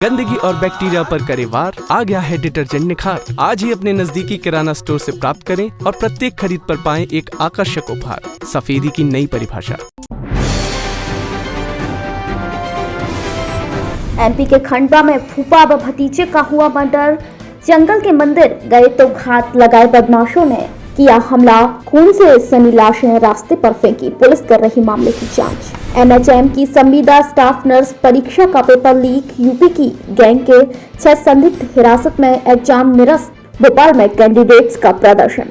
गंदगी और बैक्टीरिया पर करे वार। आ गया है डिटर्जेंट निखार। आज ही अपने नजदीकी किराना स्टोर से प्राप्त करें और प्रत्येक खरीद पर पाएं एक आकर्षक उपहार, सफेदी की नई परिभाषा। एमपी के खंडवा में फूफा व भतीजे का हुआ मर्डर। जंगल के मंदिर गए तो घात लगाए बदमाशों ने किया हमला। खून से सनी लाशें रास्ते पर फेंकी। पुलिस कर रही मामले की जांच। एनएचएम की संविदा स्टाफ नर्स परीक्षा का पेपर लीक। यूपी की गैंग के 6 संदिग्ध हिरासत में। एग्जाम निरस्त। भोपाल में कैंडिडेट्स का प्रदर्शन।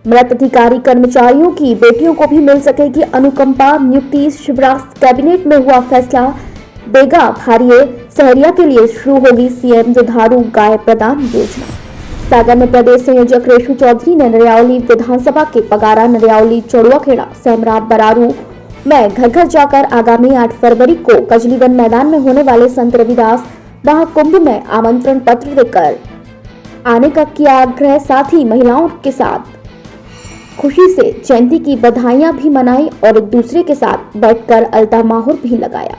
मृत अधिकारी कर्मचारियों की बेटियों को भी मिल सकेगी अनुकंपा नियुक्ति। शिवराज कैबिनेट में हुआ फैसला। बेगा भारिये सहरिया के लिए शुरू होगी सीएम दुधारू गाय प्रदान योजना। सागर में प्रदेश संयोजक रेशु चौधरी ने नरियावली विधानसभा के पगारा, नरियावली, चौड़ुआखेड़ा, सेमराब, बरारू में घर घर जाकर आगामी 8 फरवरी को कजलीवन मैदान में होने वाले संत रविदास महाकुंभ में आमंत्रण पत्र देकर आने का किया आग्रह। साथ ही महिलाओं के साथ खुशी से जयंती की बधाइयां भी मनाई और एक दूसरे के साथ बैठकर अलता माहौर भी लगाया।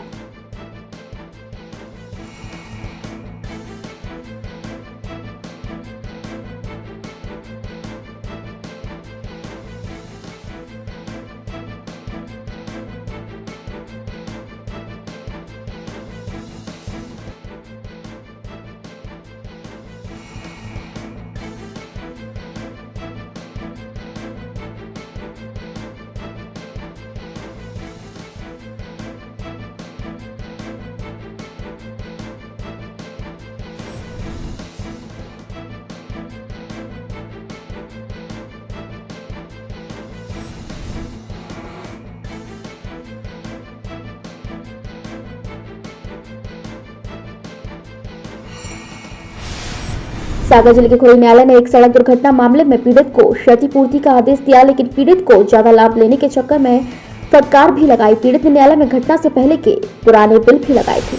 सागर जिले के खोरी न्यायालय ने एक सड़क दुर्घटना मामले में पीड़ित को क्षतिपूर्ति का आदेश दिया, लेकिन पीड़ित को ज्यादा लाभ लेने के चक्कर में फटकार भी लगाई। पीड़ित ने न्यायालय में घटना से पहले के पुराने बिल भी लगाए थे।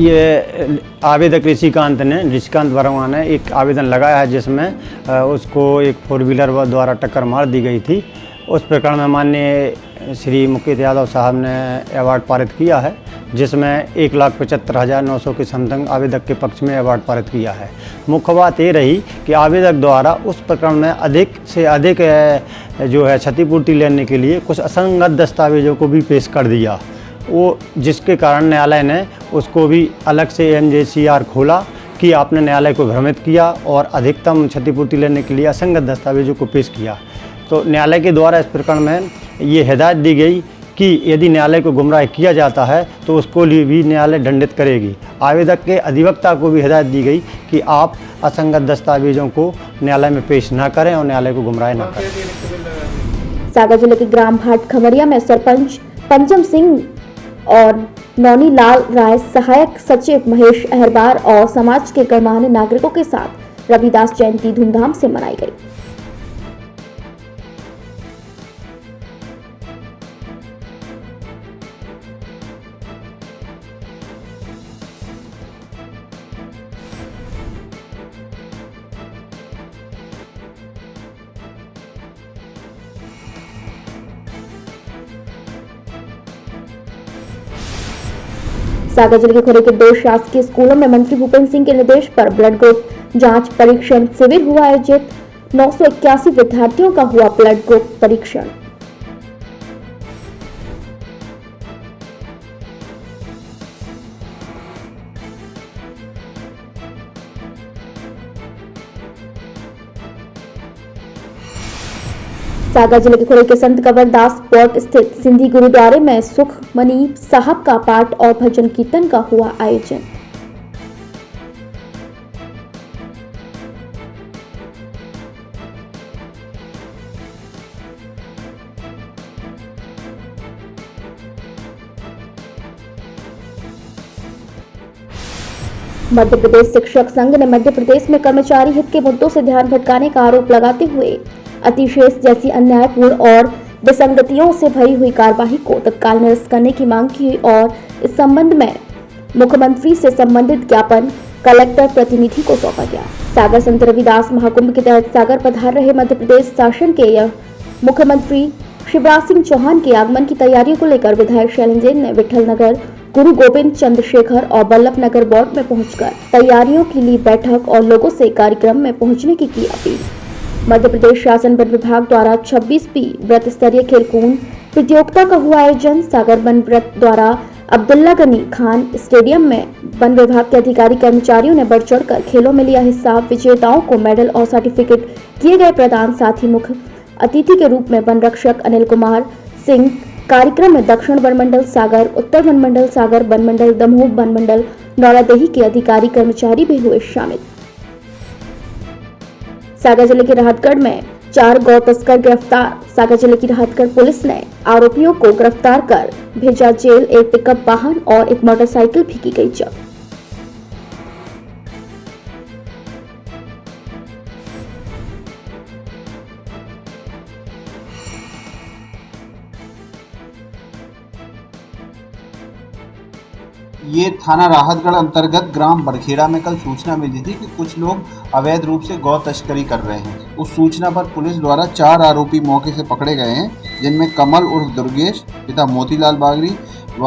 ये आवेदक ऋषिकांत वर्मा ने एक आवेदन लगाया है जिसमें उसको एक 4 व्हीलर द्वारा टक्कर मार दी गई थी। उस प्रकरण में माननीय श्री मुकेश यादव साहब ने अवार्ड पारित किया है, जिसमें 1,75,900 के समथिंग आवेदक के पक्ष में अवार्ड पारित किया है। मुख्य बात ये रही कि आवेदक द्वारा उस प्रकरण में अधिक से अधिक जो है क्षतिपूर्ति लेने के लिए कुछ असंगत दस्तावेजों को भी पेश कर दिया, वो जिसके कारण न्यायालय ने उसको भी अलग से NJCR खोला कि आपने न्यायालय को भ्रमित किया और अधिकतम क्षतिपूर्ति लेने के लिए असंगत दस्तावेजों को पेश किया। तो न्यायालय के द्वारा इस प्रकरण में ये हिदायत दी गई कि यदि न्यायालय को गुमराह किया जाता है तो उसको लिए भी न्यायालय दंडित करेगी। आवेदक के अधिवक्ता को भी हिदायत दी गई कि आप असंगत दस्तावेजों को न्यायालय में पेश न करें और न्यायालय को गुमराह न करें। सागर जिले के ग्राम भाट खमरिया में सरपंच पंचम सिंह और नौनी लाल राय, सहायक सचिव महेश अहरबार और समाज के गणमान्य नागरिकों के साथ रविदास जयंती धूमधाम से मनाई गई। सागर जिले के खोरे के 2 शासकीय स्कूलों में मंत्री भूपेंद्र सिंह के निर्देश पर ब्लड ग्रुप जांच परीक्षण शिविर हुआ आयोजित। 981 विद्यार्थियों का हुआ ब्लड ग्रुप परीक्षण। सागर जिले के खोरे के संत कबरदास पॉट स्थित सिंधी गुरुद्वारे में सुखमनी साहब का पाठ और भजन कीर्तन का हुआ आयोजन। मध्य प्रदेश शिक्षक संघ ने मध्य प्रदेश में कर्मचारी हित के मुद्दों से ध्यान भटकाने का आरोप लगाते हुए अतिशेष जैसी अन्यायपूर्ण और विसंगतियों से भरी हुई कार्यवाही को तत्काल निरस्त करने की मांग की और इस संबंध में मुख्यमंत्री से संबंधित ज्ञापन कलेक्टर प्रतिनिधि को सौंपा गया। सागर संत रविदास महाकुंभ के तहत सागर पधार रहे मध्य प्रदेश शासन के मुख्यमंत्री शिवराज सिंह चौहान के आगमन की तैयारियों को लेकर विधायक शैलेंद्र ने विठल नगर गुरु गोविंद चंद्रशेखर और बल्लभ नगर वार्ड में पहुंचकर तैयारियों की ली बैठक और लोगों से कार्यक्रम में पहुंचने की अपील। मध्य प्रदेश शासन वन विभाग द्वारा 26वीं व्रत स्तरीय खेलकूद प्रतियोगिता का हुआ आयोजन। सागर वन व्रत द्वारा अब्दुल्ला गनी खान स्टेडियम में वन विभाग के अधिकारी कर्मचारियों ने बढ़ चढ़कर खेलों में लिया हिस्सा। विजेताओं को मेडल और सर्टिफिकेट किए गए प्रदान। साथ ही मुख्य अतिथि के रूप में वन रक्षक अनिल कुमार सिंह, कार्यक्रम में दक्षिण वन मंडल सागर, उत्तर वन मंडल सागर, वन मंडल दमोह, वन मंडल नौरादेही के अधिकारी कर्मचारी भी हुए शामिल। सागर जिले के राहतगढ़ में 4 गौ तस्कर गिरफ्तार। सागर जिले की राहतगढ़ पुलिस ने आरोपियों को गिरफ्तार कर भेजा जेल। एक पिकअप वाहन और एक मोटरसाइकिल भी की गई जब्त। ये थाना राहतगढ़ अंतर्गत ग्राम बरखेड़ा में कल सूचना मिली थी कि कुछ लोग अवैध रूप से गौ तस्करी कर रहे हैं। उस सूचना पर पुलिस द्वारा 4 आरोपी मौके से पकड़े गए हैं, जिनमें कमल उर्फ दुर्गेश पिता मोतीलाल बागरी व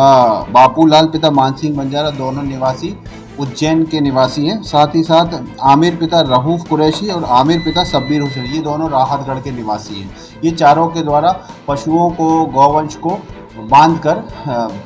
बापूलाल पिता मानसिंह बंजारा, दोनों निवासी उज्जैन के निवासी हैं। साथ ही साथ आमिर पिता रऊफ कुरैशी और आमिर पिता शब्बीर हुसैन, ये दोनों राहतगढ़ के निवासी हैं। ये चारों के द्वारा पशुओं को, गौवंश को बांधकर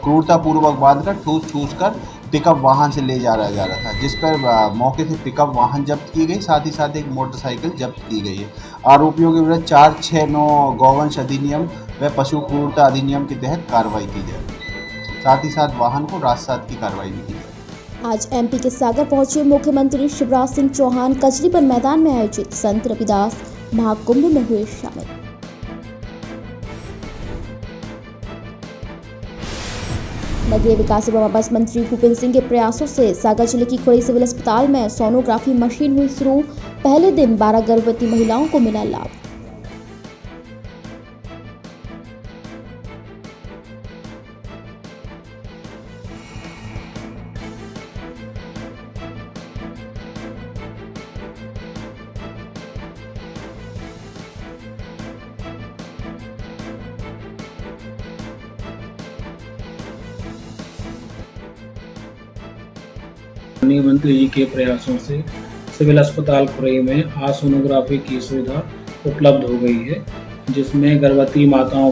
क्रूरतापूर्वक बांधकर ठूस कर पिकअप वाहन से ले जा रहा था, जिस पर मौके से पिकअप वाहन जब्त की गई। साथ ही साथ एक मोटरसाइकिल जब्त की गई है। आरोपियों के विरुद्ध 469 गौवंश अधिनियम व पशु क्रूरता अधिनियम के तहत कार्रवाई की जाए। साथ ही साथ वाहन को राजसात की कार्रवाई भी की जाए। आज एमपी के सागर पहुंचे मुख्यमंत्री शिवराज सिंह चौहान कचरीबन मैदान में आयोजित संत रविदास महाकुंभ में हुए शामिल। नगरीय विकास एवं आवास मंत्री भूपेंद्र सिंह के प्रयासों से सागर जिले की खुरई सिविल अस्पताल में सोनोग्राफी मशीन हुई शुरू। पहले दिन 12 गर्भवती महिलाओं को मिला लाभ। माननीय मंत्री जी के प्रयासों से सिविल अस्पताल खुरई में आज सोनोग्राफी की सुविधा उपलब्ध हो गई है, जिसमें गर्भवती माताओं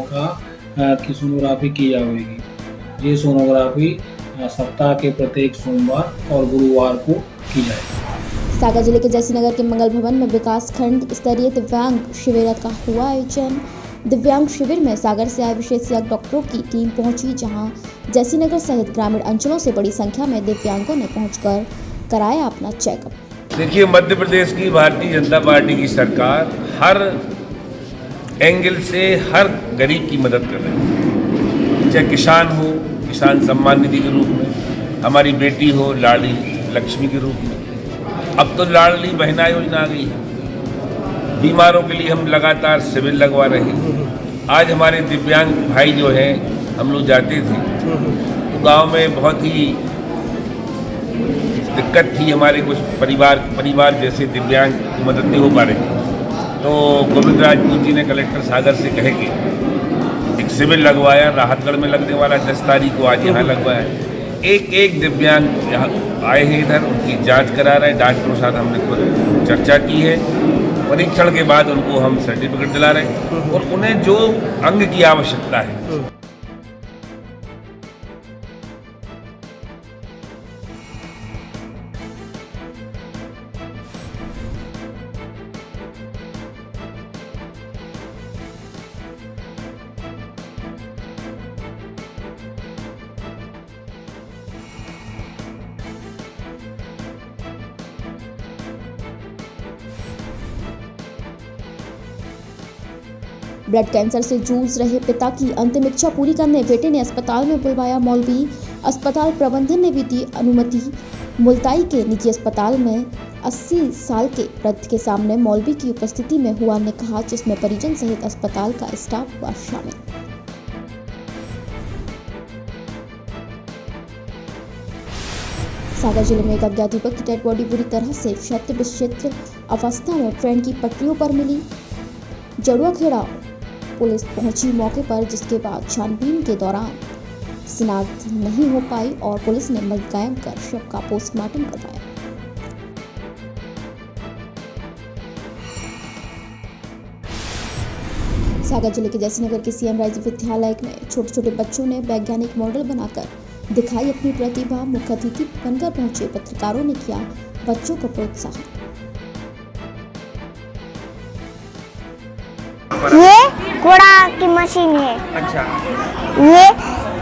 की सोनोग्राफी की जाएगी। ये सोनोग्राफी सप्ताह के प्रत्येक सोमवार और गुरुवार को की जाएगी। सागर जिले के जैसीनगर के मंगल भवन में विकास खंड स्तरीय दिव्यांग शिविर का हुआ आयोजन। दिव्यांग शिविर में सागर से आए विशेषज्ञ डॉक्टरों की टीम पहुंची, जहां जैसीनगर सहित ग्रामीण अंचलों से बड़ी संख्या में दिव्यांगों ने पहुंचकर कराया अपना चेकअप। देखिए, मध्य प्रदेश की भारतीय जनता पार्टी की सरकार हर एंगल से हर गरीब की मदद कर रही है। चाहे किसान हो, किसान सम्मान निधि के रूप में, हमारी बेटी हो लाडली लक्ष्मी के रूप में, अब तो लाडली बहना योजना आ गई है। बीमारों के लिए हम लगातार शिविर लगवा रहे हैं। आज हमारे दिव्यांग भाई जो हैं, हम लोग जाते थे तो गांव में बहुत ही दिक्कत थी। हमारे कुछ परिवार जैसे दिव्यांग की मदद नहीं हो पा रही थी, तो गोविंद राजपूत जी ने कलेक्टर सागर से कहे कि एक शिविर लगवाया। राहतगढ़ में लगने वाला 10 तारीख को आज यहाँ लगवाया। एक दिव्यांग यहाँ आए हैं, इधर उनकी जांच करा रहे हैं। डॉक्टरों के साथ हमने खुद चर्चा की है। परीक्षण के बाद उनको हम सर्टिफिकेट दिला रहे हैं और उन्हें जो अंग की आवश्यकता है ब्लड कैंसर से जूझ रहे पिता की अंतिम इच्छा पूरी करने बेटे ने अस्पताल में बुलवाया मौलवी। अस्पताल प्रबंधन ने भी दी अनुमति। मुल्ताई के निजी अस्पताल में 80 साल के वृद्ध के सामने मौलवी की उपस्थिति में हुआ निकाह, जिसमें परिजन सहित अस्पताल का स्टाफ हुआ शामिल। सागर जिले में एक अज्ञात युवक की डेड बॉडी बुरी तरह से क्षत विक्षित्र अवस्था में ट्रेन की पटरियों पर मिली। जड़ुआ खेड़ा पुलिस पहुंची मौके पर, जिसके बाद छानबीन के दौरान शिनाख्त नहीं हो पाई और पुलिस ने मृत कायम कर शव का पोस्टमार्टम करवाया। सागर जिले के जयसिंहनगर के सीएम राज्य विद्यालय में छोटे छोटे बच्चों ने वैज्ञानिक मॉडल बनाकर दिखाई अपनी प्रतिभा। मुख्य अतिथि बनकर पहुंचे पत्रकारों ने किया बच्चों को प्रोत्साहन। ये कूड़ा की मशीन है। अच्छा। ये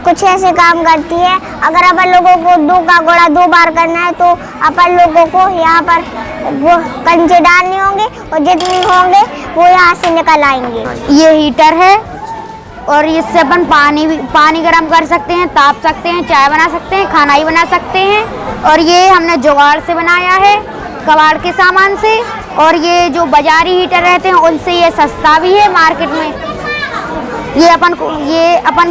कुछ ऐसे काम करती है, अगर अपन लोगों को 2 का कूड़ा 2 बार करना है तो अपन लोगों को यहाँ पर वो कंचे डालने होंगे और जितने होंगे वो यहाँ से निकल आएंगे। ये हीटर है और इससे अपन पानी गर्म कर सकते हैं, ताप सकते हैं, चाय बना सकते हैं, खाना ही बना सकते हैं। और ये हमने जुगाड़ से बनाया है, कबाड़ के सामान से। और ये जो बाजारी हीटर रहते हैं उनसे ये सस्ता भी है मार्केट में। ये अपन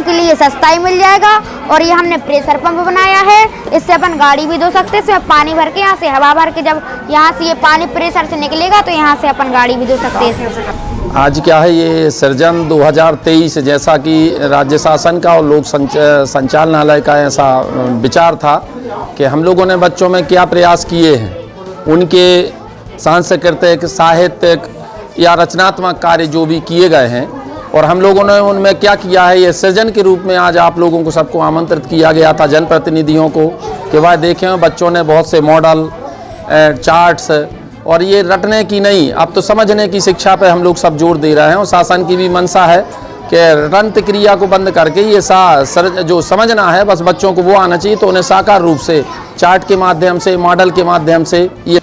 के लिए सस्ता ही मिल जाएगा। और ये हमने प्रेशर पंप बनाया है, इससे अपन गाड़ी भी धो सकते हैं। इसमें पानी भर के यहाँ से हवा भर के जब यहाँ से ये पानी प्रेशर से निकलेगा तो यहाँ से अपन गाड़ी भी धो सकते हैं। आज क्या है, ये सृजन 2023 जैसा कि राज्य शासन का और लोक संचालनालय का ऐसा विचार था कि हम लोगों ने बच्चों में क्या प्रयास किए हैं, उनके सांस्कृतिक, साहित्यिक या रचनात्मक कार्य जो भी किए गए हैं और हम लोगों ने उनमें क्या किया है, ये सृजन के रूप में आज आप लोगों को सबको आमंत्रित किया गया था, जनप्रतिनिधियों को, कि वह देखें बच्चों ने बहुत से मॉडल, चार्ट्स और ये रटने की नहीं, अब तो समझने की शिक्षा पे हम लोग सब जोर दे रहे हैं। और शासन की भी मंशा है कि रंत क्रिया को बंद करके ये जो समझना है बस बच्चों को वो आना चाहिए, तो उन्हें साकार रूप से चार्ट के माध्यम से, मॉडल के माध्यम से ये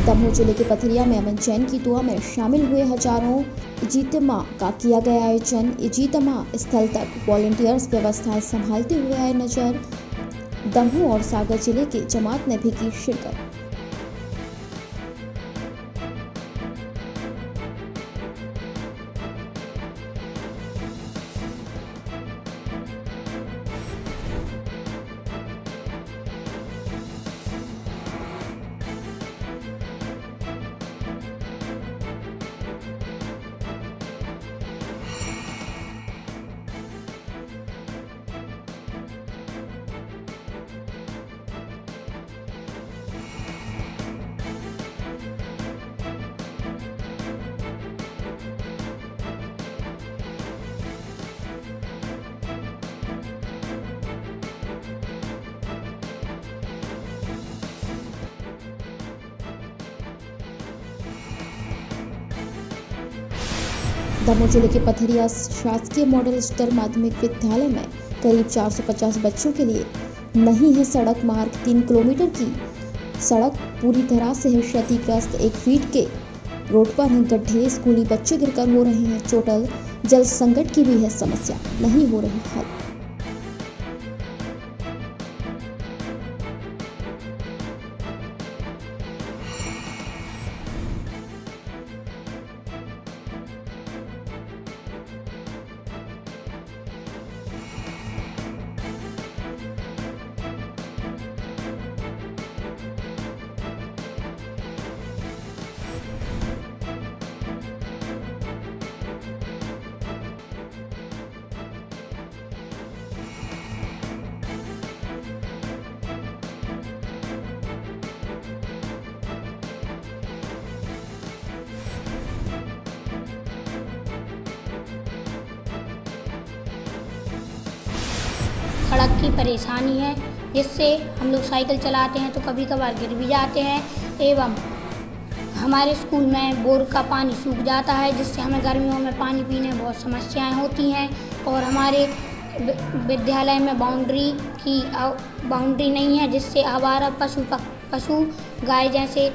दमोह जिले के पथरिया में अमन चैन की दुआ में शामिल हुए हजारों इजीतमा का किया गया आयोजन। इजीतमा स्थल तक वॉलंटियर्स व्यवस्थाएं संभालते हुए आए नजर। दमोह और सागर जिले के जमात ने भी की शिरकत। दमोह जिले के पथरिया शासकीय मॉडल स्तर माध्यमिक विद्यालय में करीब 450 बच्चों के लिए नहीं है सड़क मार्ग। 3 किलोमीटर की सड़क पूरी तरह से है क्षतिग्रस्त। 1 फीट के रोड पर हैं गड्ढे, स्कूली बच्चे गिरकर हो रहे हैं चोटल। जल संकट की भी है समस्या, नहीं हो रही हल। सड़क की परेशानी है, जिससे हम लोग साइकिल चलाते हैं तो कभी कभार गिर भी जाते हैं। एवं हमारे स्कूल में बोर का पानी सूख जाता है, जिससे हमें गर्मियों में पानी पीने में बहुत समस्याएं होती हैं। और हमारे विद्यालय में बाउंड्री नहीं है, जिससे आवारा पशु गाय जैसे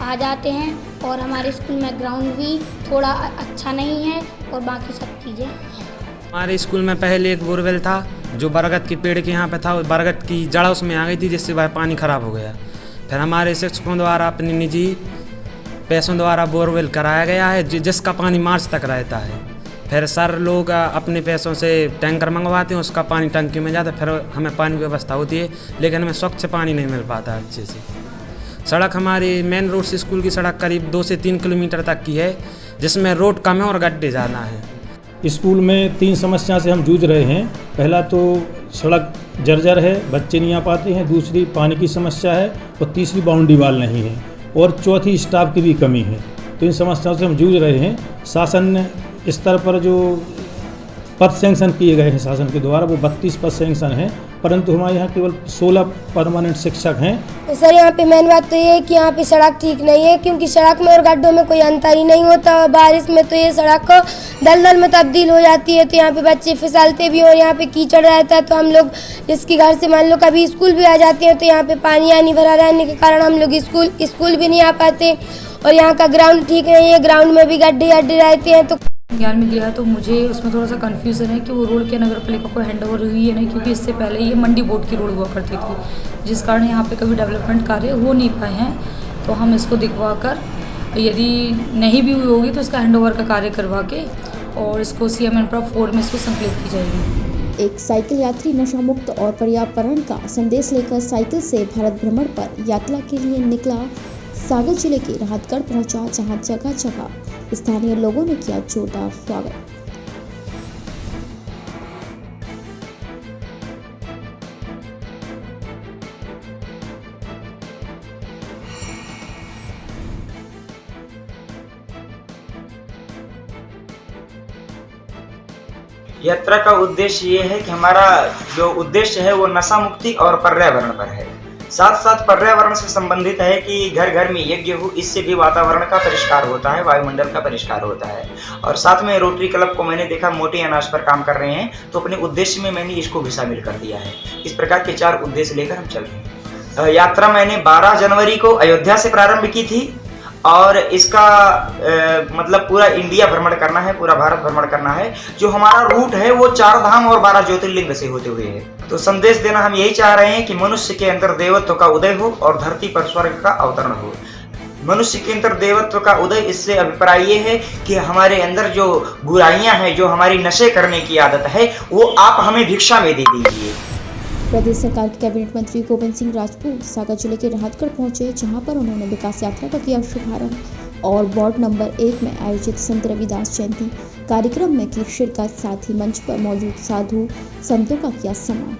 आ जाते हैं और हमारे स्कूल में ग्राउंड भी थोड़ा अच्छा नहीं है और बाकी सब चीज़ें हैं। हमारे स्कूल में पहले एक बोरवेल था जो बरगद के पेड़ के यहाँ पे था, बरगद की जड़ उसमें आ गई थी जिससे वह पानी ख़राब हो गया। फिर हमारे शिक्षकों द्वारा अपने निजी पैसों द्वारा बोरवेल कराया गया है जिसका पानी मार्च तक रहता है। फिर सर लोग अपने पैसों से टैंकर मंगवाते हैं, उसका पानी टंकी में जाता है, फिर हमें पानी की व्यवस्था होती है, लेकिन हमें स्वच्छ पानी नहीं मिल पाता अच्छे से। सड़क हमारी मेन रोड से स्कूल की सड़क करीब 2 से 3 किलोमीटर तक की है, जिसमें रोड कम है और गड्ढे ज़्यादा हैं। स्कूल में 3 समस्या से हम जूझ रहे हैं। पहला तो सड़क जर्जर है, बच्चे नहीं आ पाते हैं, दूसरी पानी की समस्या है और तीसरी बाउंड्री वाल नहीं है और चौथी स्टाफ की भी कमी है। तो इन समस्याओं से हम जूझ रहे हैं। शासन स्तर पर जो पद सैंक्शन किए गए हैं शासन के द्वारा वो 32 पद सैंक्शन हैं, परंतु हमारे यहाँ केवल 16 परमानेंट शिक्षक हैं। तो सर यहाँ पे मेन बात तो ये है कि यहाँ पे सड़क ठीक नहीं है, क्योंकि सड़क में और गड्ढों में कोई अंतर ही नहीं होता। बारिश में तो ये सड़क दलदल में तब्दील हो जाती है, तो यहाँ पे बच्चे फिसलते भी और यहाँ पे कीचड़ रहता है। तो हम लोग जिसके घर से मान लो कभी स्कूल भी आ जाते हैं तो यहाँ पे पानी आनी भरा रहने के कारण हम लोग स्कूल भी नहीं आ पाते। और यहाँ का ग्राउंड ठीक नहीं है, ग्राउंड में भी गड्ढे रहते हैं। तो ज्ञान में दिया है तो मुझे उसमें थोड़ा सा कन्फ्यूज़न है कि वो रोड क्या नगर पालिका को हैंड ओवर हुई है नहीं, क्योंकि इससे पहले ये मंडी बोर्ड की रोड हुआ करती थी, जिस कारण यहाँ पे कभी डेवलपमेंट कार्य हो नहीं पाए हैं। तो हम इसको दिखवा कर, यदि नहीं भी हुई होगी तो इसका हैंडओवर का कार्य करवा के और इसको CM इंफ्रा 4 में इसको संकलित की जाएगी। एक साइकिल यात्री नशा मुक्त और पर्यावरण का संदेश लेकर साइकिल से भारत भ्रमण पर यात्रा के लिए निकला। सागर जिले के राहतगढ़ पहुंचा, जहां जगह जगह स्थानीय लोगों ने किया जोरदार स्वागत। यात्रा का उद्देश्य ये है कि हमारा जो उद्देश्य है वो नशा मुक्ति और पर्यावरण पर है। साथ साथ पर्यावरण से संबंधित है कि घर घर में यज्ञ हो, इससे भी वातावरण का परिष्कार होता है, वायुमंडल का परिष्कार होता है। और साथ में रोटरी क्लब को मैंने देखा मोटे अनाज पर काम कर रहे हैं, तो अपने उद्देश्य में मैंने इसको भी शामिल कर दिया है। इस प्रकार के 4 उद्देश्य लेकर हम चल रहे हैं। यात्रा मैंने 12 जनवरी को अयोध्या से प्रारंभ की थी और इसका मतलब पूरा इंडिया भ्रमण करना है, पूरा भारत भ्रमण करना है। जो हमारा रूट है वो 4 धाम और 12 ज्योतिर्लिंग से होते हुए है। तो संदेश देना हम यही चाह रहे हैं कि मनुष्य के अंदर देवत्व का उदय हो और धरती पर स्वर्ग का अवतरण हो। मनुष्य के अंदर देवत्व का उदय, इससे अभिप्राय ये है कि हमारे अंदर जो बुराइयां हैं, जो हमारी नशे करने की आदत है, वो आप हमें भिक्षा में दे दीजिए। प्रदेश सरकार के कैबिनेट मंत्री गोविंद सिंह राजपूत सागर जिले के राहतगढ़ पहुंचे, जहां पर उन्होंने विकास यात्रा का किया शुभारंभ और वार्ड नंबर 1 में आयोजित संत रविदास जयंती कार्यक्रम में की शिरकत। साथ ही मंच पर मौजूद साधु संतों का किया सम्मान।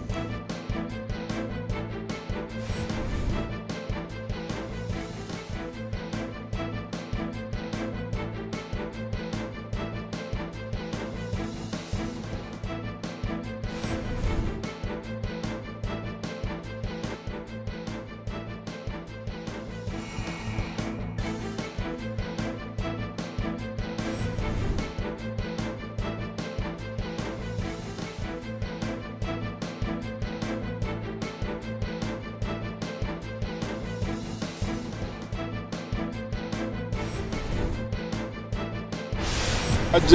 आज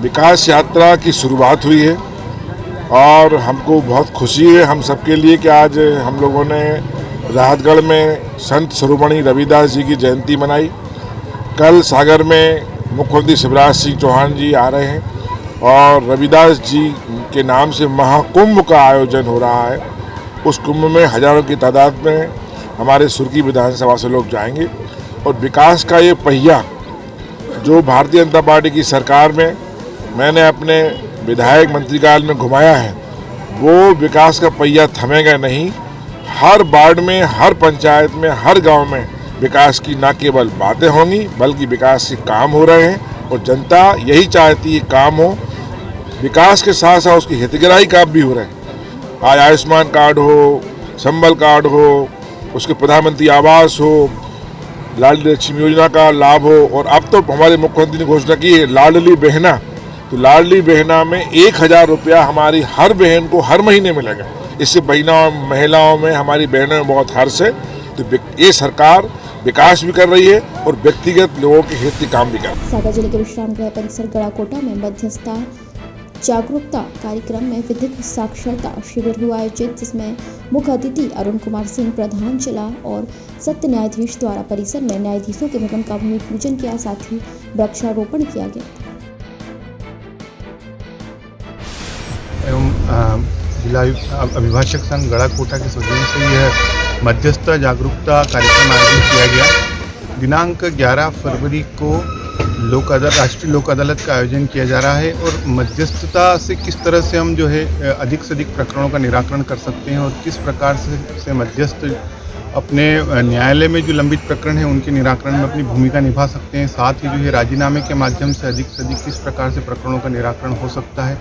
विकास यात्रा की शुरुआत हुई है और हमको बहुत खुशी है हम सबके लिए कि आज हम लोगों ने राहतगढ़ में संत शिरोमणि रविदास जी की जयंती मनाई। कल सागर में मुख्यमंत्री शिवराज सिंह चौहान जी आ रहे हैं और रविदास जी के नाम से महाकुंभ का आयोजन हो रहा है। उस कुंभ में हजारों की तादाद में हमारे सुर्खी विधानसभा से लोग जाएंगे और विकास का ये पहिया जो भारतीय जनता पार्टी की सरकार में मैंने अपने विधायक मंत्रीकाल में घुमाया है, वो विकास का पहिया थमेगा नहीं। हर वार्ड में, हर पंचायत में, हर गांव में विकास की न केवल बातें होंगी बल्कि विकास के काम हो रहे हैं और जनता यही चाहती है काम हो। विकास के साथ साथ उसकी हितग्राही काम भी हो रहे हैं। आज आयुष्मान कार्ड हो, संबल कार्ड हो, उसके प्रधानमंत्री आवास हो, लाडली लक्ष्मी योजना का लाभ हो और अब तो हमारे मुख्यमंत्री ने घोषणा की है लाडली बहना। तो लाडली बहना में 1000 रुपया हमारी हर बहन को हर महीने मिलेगा। इससे महिलाओं में हमारी बहनों में बहुत हर्ष है। तो ये सरकार विकास भी कर रही है और व्यक्तिगत लोगों के हित के काम भी कर रही है। सागर जिले के विश्राम गृह परिसर गड़ाकोटा में मध्यस्थता जागरूकता कार्यक्रम में विधिक साक्षरता शिविर हुआ आयोजित, जिसमें मुख्य अतिथि अरुण कुमार सिंह प्रधान जिला और सत्य न्यायाधीश द्वारा परिसर में न्यायाधीशों के भवन का भूमि पूजन किया, साथ ही वृक्षारोपण किया गया। एवं जिला अभिभाषक संघ गड़ाकोटा के सौजन्य से यह मध्यस्थता जागरूकता कार्यक्रम आयोजित किया गया। दिनांक 11 फरवरी को राष्ट्रीय लोक अदालत का आयोजन किया जा रहा है और मध्यस्थता से किस तरह से हम जो है अधिक से अधिक प्रकरणों का निराकरण कर सकते हैं और किस प्रकार से मध्यस्थ अपने न्यायालय में जो लंबित प्रकरण हैं उनके निराकरण में अपनी भूमिका निभा सकते हैं। साथ ही जो है राजीनामे के माध्यम से अधिक किस प्रकार से प्रकरणों का निराकरण हो सकता है,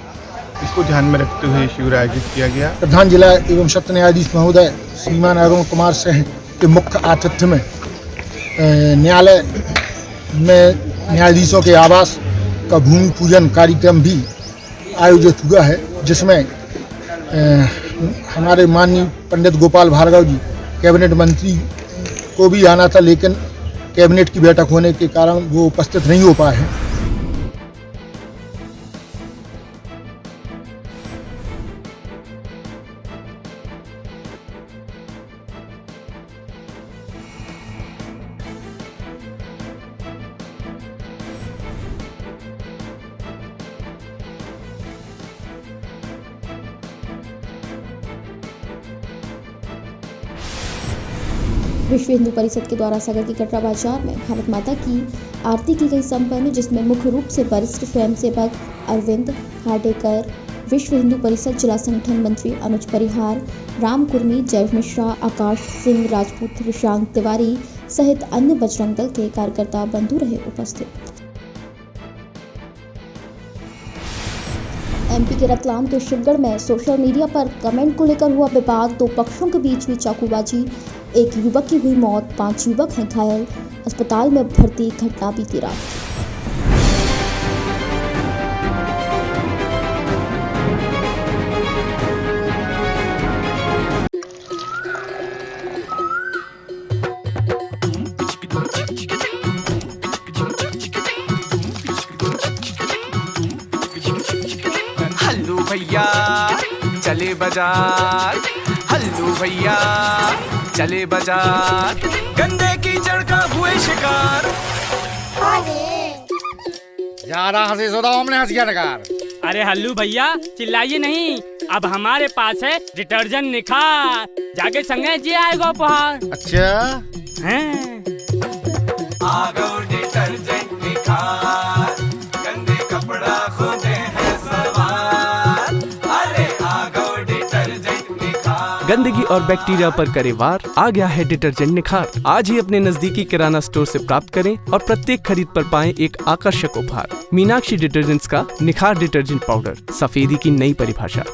इसको ध्यान में रखते हुए शिविर आयोजित किया गया। प्रधान जिला एवं सत्य न्यायाधीश महोदय श्रीमान अरुण कुमार सिंह के मुख्य आतिथ्य में न्यायालय में न्यायाधीशों के आवास का भूमि पूजन कार्यक्रम भी आयोजित हुआ है, जिसमें हमारे माननीय पंडित गोपाल भार्गव जी कैबिनेट मंत्री को भी आना था, लेकिन कैबिनेट की बैठक होने के कारण वो उपस्थित नहीं हो पाए हैं। विश्व हिंदू परिषद के द्वारा सागर की कटरा बाजार में भारत माता की आरती की गई संपन्न, जिसमें मुख्य रूप से वरिष्ठ स्वयंसेवक अरविंद हाडेकर, विश्व हिंदू परिषद जिला संगठन मंत्री अनुज परिहार, राम कुर्मी, जय मिश्रा, आकाश सिंह राजपूत, ऋषांक तिवारी सहित अन्य बजरंग दल के कार्यकर्ता बंधु रहे उपस्थित। एमपी के रतलाम के शिवगढ़ में सोशल मीडिया पर कमेंट को लेकर हुआ विवाद, दो पक्षों के बीच हुई चाकूबाजी, एक युवक की हुई मौत, 5 युवक हैं घायल, अस्पताल में भर्ती। घटना बीती रात। हल्लू भैया चले बाजार, हल्लू भैया चले बाजार, गंदे कीचड़ का हुए शिकार। ज्यादा हंसी सुधा हमने हंसिया नकार। अरे हल्लू भैया चिल्लाइए नहीं, अब हमारे पास है डिटर्जेंट निखार, जाके संगे जी आएगा उपहार। अच्छा हैं? आ गो डिटर्जेंट निखार, गंदे कपड़ा खोदे हैं सवार। अरे आ गो डिटर्जेंट निखार। गंदगी और बैक्टीरिया पर करे वार, आ गया है डिटर्जेंट निखार। आज ही अपने नजदीकी किराना स्टोर से प्राप्त करें और प्रत्येक खरीद पर पाएं एक आकर्षक उपहार। मीनाक्षी डिटर्जेंट्स का निखार डिटर्जेंट पाउडर, सफेदी की नई परिभाषा।